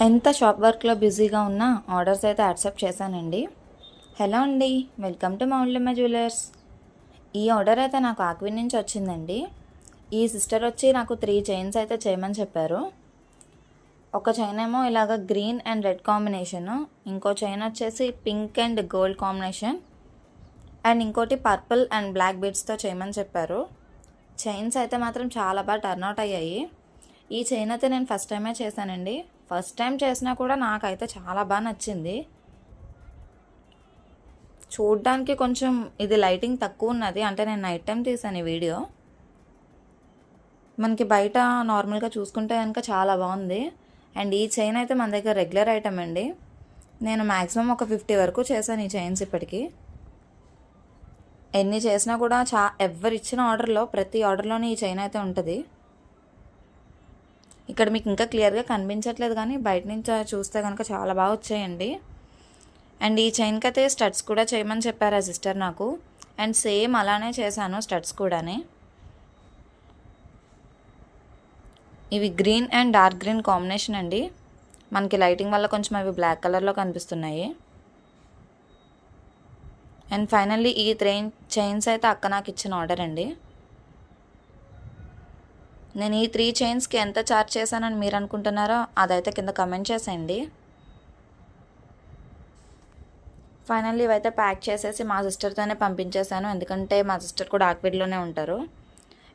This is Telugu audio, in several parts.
ఎంత షాప్ వర్క్లో బిజీగా ఉన్నా ఆర్డర్స్ అయితే యాక్సెప్ట్ చేశానండి. హలో అండి, వెల్కమ్ టు మౌల్యమ్మ జ్యువెలర్స్. ఈ ఆర్డర్ అయితే నాకు ఆక్వి నుంచి వచ్చిందండి. ఈ సిస్టర్ వచ్చి నాకు 3 చైన్స్ అయితే చేయమని చెప్పారు. ఒక చైన్ ఏమో ఇలాగ గ్రీన్ అండ్ రెడ్ కాంబినేషను, ఇంకో చైన్ వచ్చేసి pink and gold combination, and ఇంకోటి పర్పుల్ అండ్ బ్లాక్ బీడ్స్తో చేయమని చెప్పారు. చైన్స్ అయితే మాత్రం చాలా బాగా టర్న్అవుట్ అయ్యాయి. ఈ చైన్ అయితే నేను ఫస్ట్ టైమే చేశానండి. ఫస్ట్ టైం చేసినా కూడా నాకైతే చాలా బాగా నచ్చింది. చూడ్డానికి కొంచెం ఇది లైటింగ్ తక్కువ ఉన్నది, అంటే నేను నైట్ టైం తీసాను ఈ వీడియో. మనకి బయట నార్మల్గా చూసుకుంటే కనుక చాలా బాగుంది. అండ్ ఈ చైన్ అయితే మన దగ్గర రెగ్యులర్ ఐటమ్ అండి. నేను మ్యాక్సిమం ఒక 50 వరకు చేశాను ఈ చైన్స్ ఇప్పటికీ. ఎన్ని చేసినా కూడా ఎవరు ఇచ్చిన ఆర్డర్లో ప్రతి ఆర్డర్లోనే ఈ చైన్ అయితే ఉంటుంది. ఇక్కడ మీకు ఇంకా క్లియర్గా కనిపించట్లేదు, కానీ బయట నుంచి చూస్తే కనుక చాలా బాగా వచ్చాయండి. అండ్ ఈ చైన్కి అయితే స్టడ్స్ కూడా చేయమని చెప్పారు ఆ సిస్టర్ నాకు. అండ్ సేమ్ అలానే చేశాను స్టడ్స్ కూడానే. ఇవి green and dark green combination అండి. మనకి లైటింగ్ వల్ల కొంచెం అవి బ్లాక్ కలర్లో కనిపిస్తున్నాయి. అండ్ ఫైనల్లీ ఈ చైన్స్ అయితే అక్క నాకు ఇచ్చిన ఆర్డర్ అండి. నేను ఈ 3 చైన్స్కి ఎంత ఛార్జ్ చేశానని మీరు అనుకుంటున్నారో అదైతే కింద కమెంట్ చేసేయండి. ఫైనల్లీ ఇవైతే ప్యాక్ చేసేసి మా సిస్టర్తోనే పంపించేశాను, ఎందుకంటే మా సిస్టర్ కూడా ఆక్విడ్లోనే ఉంటారు.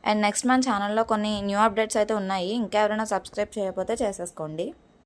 అండ్ నెక్స్ట్ మన ఛానల్లో కొన్ని న్యూ అప్డేట్స్ అయితే ఉన్నాయి. ఇంకా ఎవరైనా సబ్స్క్రైబ్ చేయకపోతే చేసేసుకోండి.